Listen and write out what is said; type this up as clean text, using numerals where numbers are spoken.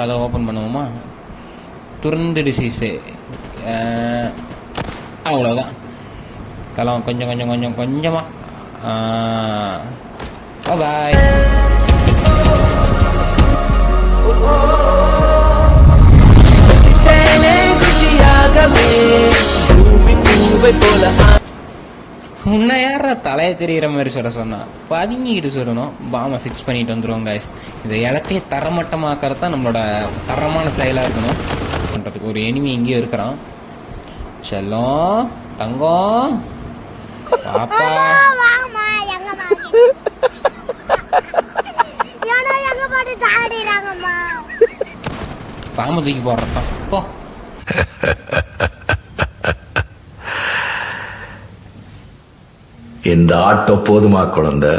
கதை ஓப்பன் பண்ணுவோமா? துறந்து டிசீஸு அவ்வளோதான். கலம் கொஞ்சமாக பாய். உன்னை யார தலையை தெரிகிற மாதிரி சொன்னா பதுங்கிக்கிட்டு சொல்லணும். பாமை ஃபிக்ஸ் பண்ணிட்டு வந்துடுவோம் கைஸ். இந்த இடத்தையே தரமட்டமாக்கறது தான் நம்மளோட தரமான செயலாக இருக்கணும். பண்ணுறதுக்கு ஒரு எனிமி எங்கேயோ இருக்கிறான். செல்லம் தங்கம் பாப்பா பாம்பு தூக்கி போடுறப்பா போ. இந்த ஆட்டோ போதுமா குழந்தை?